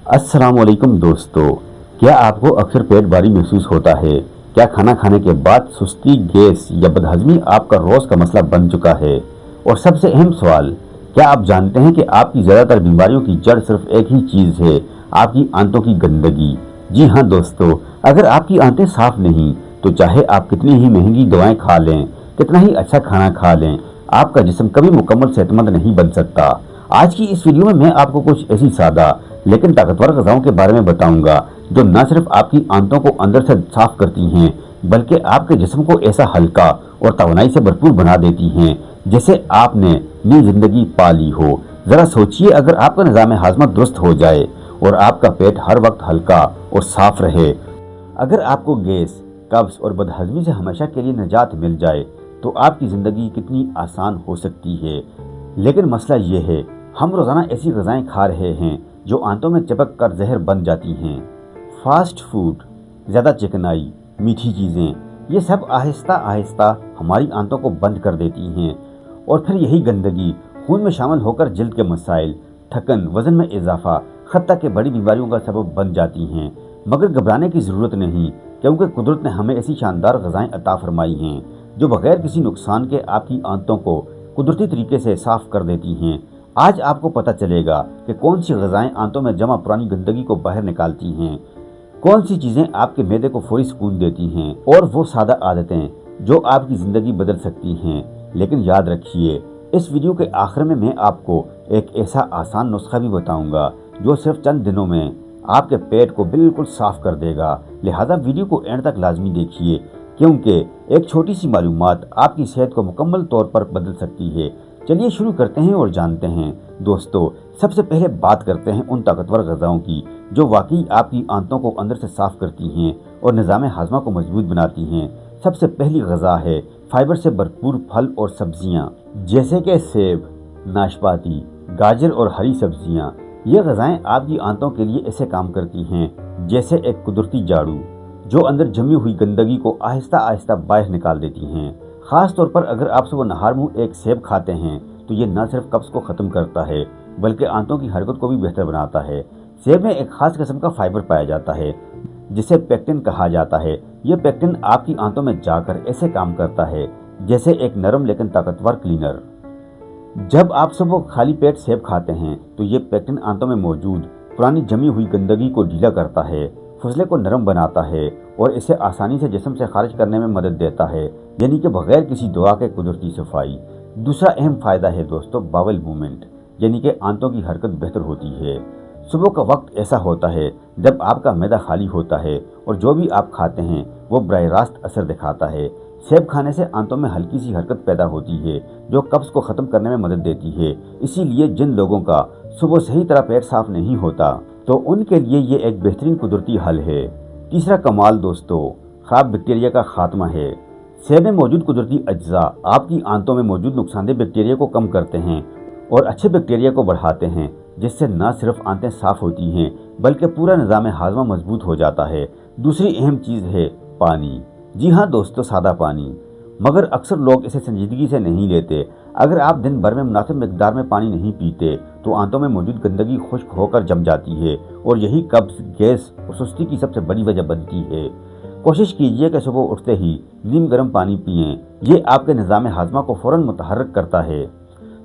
अस्सलाम वालेकुम दोस्तों। क्या आपको अक्सर पेट भारी महसूस होता है? क्या खाना खाने के बाद सुस्ती, गैस या बदहजमी आपका रोज़ का मसला बन चुका है? और सबसे अहम सवाल, क्या आप जानते हैं कि आपकी ज़्यादातर बीमारियों की जड़ सिर्फ एक ही चीज़ है, आपकी आंतों की गंदगी। जी हाँ दोस्तों, अगर आपकी आंतें साफ नहीं तो चाहे आप कितनी ही महंगी दवाएं खा लें, कितना ही अच्छा खाना खा लें, आपका जिस्म कभी मुकम्मल सेहतमंद नहीं बन सकता। आज की इस वीडियो में मैं आपको कुछ ऐसी सादा लेकिन ताकतवर ग़िज़ाओं के बारे में बताऊंगा जो न सिर्फ आपकी आंतों को अंदर से साफ करती हैं बल्कि आपके जिस्म को ऐसा हल्का और तवानाई से भरपूर बना देती हैं जैसे आपने नई जिंदगी पा ली हो। ज़रा सोचिए, अगर आपका निज़ाम हाज़मा दुरुस्त हो जाए और आपका पेट हर वक्त हल्का और साफ रहे, अगर आपको गैस, कब्ज़ और बदहज़मी से हमेशा के लिए निजात मिल जाए तो आपकी ज़िंदगी कितनी आसान हो सकती है। लेकिन मसला ये है, हम रोज़ाना ऐसी ग़िज़ाएं खा रहे हैं जो आंतों में चिपक कर जहर बन जाती हैं। फास्ट फूड, ज़्यादा चिकनाई, मीठी चीज़ें, ये सब आहिस्ता आहिस्ता हमारी आंतों को बंद कर देती हैं और फिर यही गंदगी खून में शामिल होकर जल्द के मसाइल, थकन, वज़न में इजाफा, हत्ता के बड़ी बीमारियों का सबब बन जाती हैं। मगर घबराने की ज़रूरत नहीं, क्योंकि कुदरत ने हमें ऐसी शानदार ग़िज़ाएं अता फरमाई हैं जो बग़ैर किसी नुकसान के आपकी आंतों को कुदरती तरीके से साफ़ कर देती हैं। आज आपको पता चलेगा कि कौन सी ग़िज़ाएं आंतों में जमा पुरानी गंदगी को बाहर निकालती हैं, कौन सी चीज़ें आपके मैदे को फौरी सुकून देती हैं और वो सादा आदतें जो आपकी ज़िंदगी बदल सकती हैं। लेकिन याद रखिए, इस वीडियो के आखिर में मैं आपको एक ऐसा आसान नुस्खा भी बताऊंगा जो सिर्फ चंद दिनों में आपके पेट को बिल्कुल साफ़ कर देगा। लिहाजा वीडियो को एंड तक लाजमी देखिए, क्योंकि एक छोटी सी मालूमात आपकी सेहत को मुकम्मल तौर पर बदल सकती है। चलिए शुरू करते हैं और जानते हैं। दोस्तों, सबसे पहले बात करते हैं उन ताकतवर ग़िज़ाओं की जो वाकई आपकी आंतों को अंदर से साफ़ करती हैं और निज़ाम हाज़मा को मजबूत बनाती हैं। सबसे पहली ग़िज़ा है फाइबर से भरपूर फल और सब्जियां, जैसे कि सेब, नाशपाती, गाजर और हरी सब्जियां। ये ग़िज़ाएं आपकी आंतों के लिए ऐसे काम करती हैं जैसे एक कुदरती झाड़ू जो अंदर जमी हुई गंदगी को आहिस्ता आहिस्ता बाहर निकाल देती हैं। ख़ास तौर पर अगर आप सुबह नहार मुँह एक सेब खाते हैं तो ये न सिर्फ कब्ज़ को ख़त्म करता है बल्कि आंतों की हरकत को भी बेहतर बनाता है। सेब में एक खास किस्म का फाइबर पाया जाता है जिसे पेक्टिन कहा जाता है। ये पेक्टिन आपकी आंतों में जाकर ऐसे काम करता है जैसे एक नरम लेकिन ताकतवर क्लीनर। जब आप सुबह खाली पेट सेब खाते हैं तो ये पेक्टिन आंतों में मौजूद पुरानी जमी हुई गंदगी को ढीला करता है, फुजले को नरम बनाता है और इसे आसानी से जिस्म से खारिज करने में मदद देता है, यानी कि बगैर किसी दवा के कुदरती सफाई। दूसरा अहम फ़ायदा है दोस्तों बावल मूवमेंट, यानी कि आंतों की हरकत बेहतर होती है। सुबह का वक्त ऐसा होता है जब आपका मैदा खाली होता है और जो भी आप खाते हैं वो बराह रास्त असर दिखाता है। सेब खाने से आंतों में हल्की सी हरकत पैदा होती है जो कब्ज़ को ख़त्म करने में मदद देती है। इसीलिए जिन लोगों का सुबह सही तरह पेट साफ नहीं होता तो उनके लिए ये एक बेहतरीन कुदरती हल है। तीसरा कमाल दोस्तों ख़राब बैक्टीरिया का खात्मा है। सेब में मौजूद कुदरती अज्जा आपकी आंतों में मौजूद नुकसानदेह बैक्टीरिया को कम करते हैं और अच्छे बैक्टीरिया को बढ़ाते हैं, जिससे न सिर्फ आंतें साफ होती हैं बल्कि पूरा निज़ाम हाज़मा मजबूत हो जाता है। दूसरी अहम चीज़ है पानी। जी हाँ दोस्तों, सादा पानी। मगर अक्सर लोग इसे संजीदगी से नहीं लेते। अगर आप दिन भर में मुनासिब मिकदार में पानी नहीं पीते तो आंतों में मौजूद गंदगी खुश्क होकर जम जाती है और यही कब्ज़, गैस और सुस्ती की सबसे बड़ी वजह बनती है। कोशिश कीजिए कि सुबह उठते ही नीम गर्म पानी पिएं। ये आपके निज़ाम हाज़मा को फ़ौरन मुतहर्रिक करता है।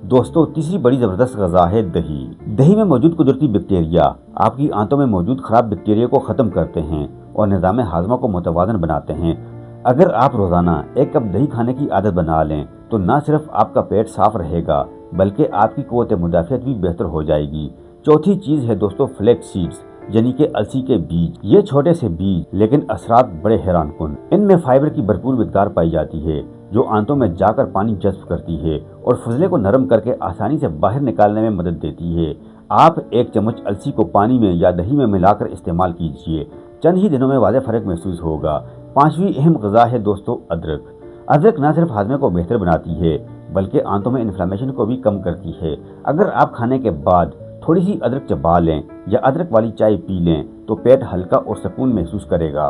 दोस्तों, तीसरी बड़ी ज़बरदस्त ग़िज़ा है दही। दही में मौजूद कुदरती बैक्टीरिया आपकी आंतों में मौजूद ख़राब बैक्टीरिया को ख़त्म करते हैं और निज़ाम हाज़मा को मुतवाज़न बनाते हैं। अगर आप रोज़ाना एक कप दही खाने की आदत बना लें तो न सिर्फ आपका पेट साफ रहेगा बल्कि आपकी क़ुव्वत मुदाफ़ियत भी बेहतर हो जाएगी। चौथी चीज़ है दोस्तों फ्लैक्स सीड्स, यानी कि अलसी के बीज। ये छोटे से बीज लेकिन असरात बड़े हैरानकुन। इनमें फाइबर की भरपूर मिक़दार पाई जाती है जो आंतों में जाकर पानी जज़्ब करती है और फुजले को नरम करके आसानी से बाहर निकालने में मदद देती है। आप एक चम्मच अलसी को पानी में या दही में मिलाकर इस्तेमाल कीजिए, चंद ही दिनों में वाज़ेह फ़र्क महसूस होगा। पांचवी अहम ग़िज़ा है दोस्तों अदरक। अदरक न सिर्फ हाज़मे को बेहतर बनाती है बल्कि आंतों में इन्फ्लेमेशन को भी कम करती है। अगर आप खाने के बाद थोड़ी सी अदरक चबा लें या अदरक वाली चाय पी लें तो पेट हल्का और सुकून महसूस करेगा।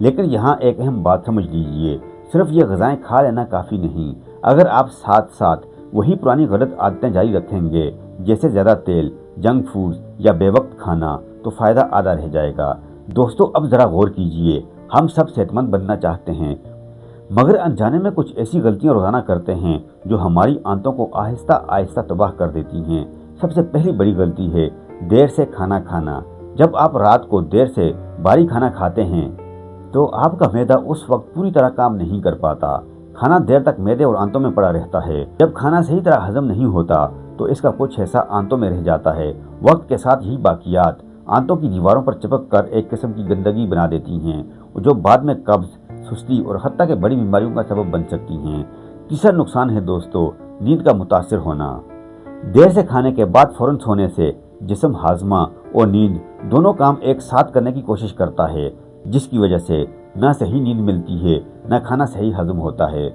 लेकिन यहाँ एक अहम बात समझ लीजिए, सिर्फ ये ग़िज़ाएं खा लेना काफ़ी नहीं। अगर आप साथ साथ वही पुरानी गलत आदतें जारी रखेंगे जैसे ज़्यादा तेल, जंक फूड या बेवक्त खाना, तो फायदा आधा रह जाएगा। दोस्तों, अब जरा गौर कीजिए, हम सब सेहतमंद बनना चाहते हैं, मगर अनजाने में कुछ ऐसी गलतियां रोजाना करते हैं जो हमारी आंतों को आहिस्ता आहिस्ता तबाह कर देती हैं। सबसे पहली बड़ी गलती है देर से खाना खाना। जब आप रात को देर से भारी खाना खाते हैं तो आपका मैदा उस वक्त पूरी तरह काम नहीं कर पाता। खाना देर तक मैदे और आंतों में पड़ा रहता है। जब खाना सही तरह हजम नहीं होता तो इसका कुछ हिस्सा आंतों में रह जाता है। वक्त के साथ यही बाकियात आंतों की दीवारों पर चिपक कर एक किस्म की गंदगी बना देती हैं, जो बाद में कब्ज, सुस्ती और हत्ता के बड़ी बीमारियों का सबब बन सकती हैं। तीसरा नुकसान है दोस्तों, नींद का मुतासिर होना। देर से खाने के बाद फौरन सोने से जिस्म हाजमा और नींद दोनों काम एक साथ करने की कोशिश करता है, जिसकी वजह से न सही नींद मिलती है, न खाना सही हजम होता है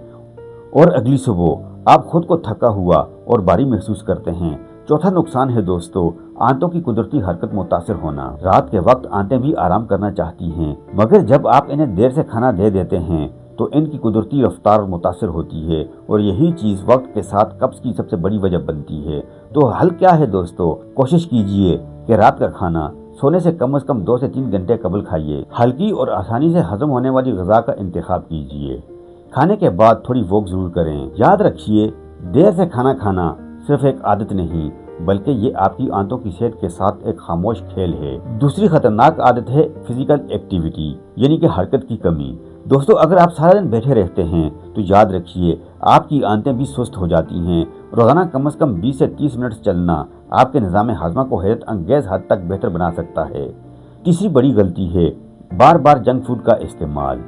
और अगली सुबह आप खुद को थका हुआ और भारी महसूस करते हैं। चौथा नुकसान है दोस्तों, आंतों की कुदरती हरकत मुतासिर होना। रात के वक्त आंतें भी आराम करना चाहती हैं, मगर जब आप इन्हें देर से खाना दे देते हैं तो इनकी कुदरती रफ्तार मुतासिर होती है और यही चीज वक्त के साथ कब्ज की सबसे बड़ी वजह बनती है। तो हल क्या है दोस्तों? कोशिश कीजिए कि रात का खाना सोने से कम 2 से 3 घंटे कबल खाइए। हल्की और आसानी से हजम होने वाली ग़िज़ा का इंतखाब कीजिए। खाने के बाद थोड़ी वॉक जरूर करें। याद रखिए, देर से खाना खाना सिर्फ एक आदत नहीं, बल्कि ये आपकी आंतों की सेहत के साथ एक खामोश खेल है। दूसरी खतरनाक आदत है फिजिकल एक्टिविटी, यानी कि हरकत की कमी। दोस्तों, अगर आप सारा दिन बैठे रहते हैं तो याद रखिए आपकी आंतें भी सुस्त हो जाती हैं। रोजाना कम से कम 20 से 30 मिनट चलना आपके निज़ाम हाजमा को हैरत अंगेज हद तक बेहतर बना सकता है। तीसरी बड़ी गलती है बार बार जंक फूड का इस्तेमाल।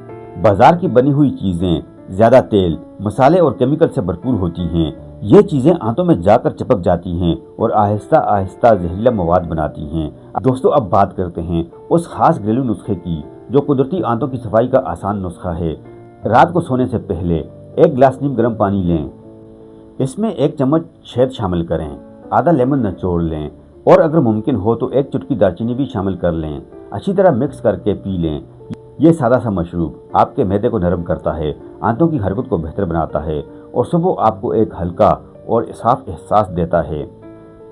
बाजार की बनी हुई चीजें ज्यादा तेल, मसाले और केमिकल से भरपूर होती हैं। ये चीजें आंतों में जाकर चिपक जाती हैं और आहिस्ता आहिस्ता जहरीला मवाद बनाती हैं। दोस्तों, अब बात करते हैं उस खास घरेलू नुस्खे की जो कुदरती आंतों की सफाई का आसान नुस्खा है। रात को सोने से पहले 1 गिलास नीम गर्म पानी लें। इसमें 1 चम्मच शहद शामिल करें, आधा लेमन निचोड़ लें और अगर मुमकिन हो तो 1 चुटकी दालचीनी भी शामिल कर लें। अच्छी तरह मिक्स करके पी लें। ये सादा सा मशरूब आपके मैदे को नरम करता है, आंतों की हरकत को बेहतर बनाता है और सुबह आपको एक हल्का और साफ एहसास देता है।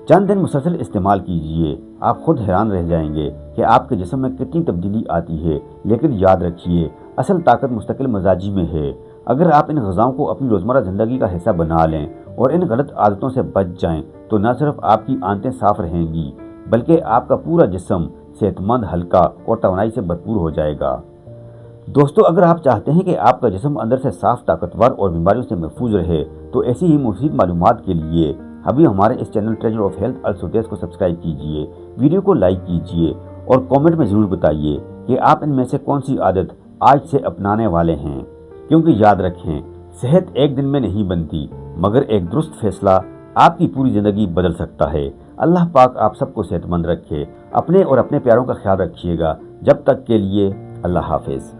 चंद दिन मुसलसल इस्तेमाल कीजिए, आप खुद हैरान रह जाएंगे कि आपके जिस्म में कितनी तब्दीली आती है। लेकिन याद रखिए, असल ताकत मुस्तकिल मजाजी में है। अगर आप इन ग़िज़ाओं को अपनी रोज़मर्रा ज़िंदगी का हिस्सा बना लें और इन गलत आदतों से बच जाएं, तो न सिर्फ आपकी आंतें साफ रहेंगी, बल्कि आपका पूरा जिस्म सेहतमंद, हल्का और तवानाई से भरपूर हो जाएगा। दोस्तों, अगर आप चाहते हैं कि आपका जिस्म अंदर से साफ, ताकतवर और बीमारियों से महफूज रहे, तो ऐसी ही मुफीद मालूमात के लिए अभी हमारे इस channel treasure of health al Sudais को सब्सक्राइब कीजिए, वीडियो को लाइक कीजिए और कमेंट में ज़रूर बताइए कि आप इनमें से कौन सी आदत आज से अपनाने वाले हैं। क्योंकि याद रखें, सेहत एक दिन में नहीं बनती, मगर एक दुरुस्त फैसला आपकी पूरी ज़िंदगी बदल सकता है। अल्लाह पाक आप सबको सेहतमंद रखे। अपने और अपने प्यारों का ख्याल रखिएगा। जब तक के लिए अल्लाह हाफिज़।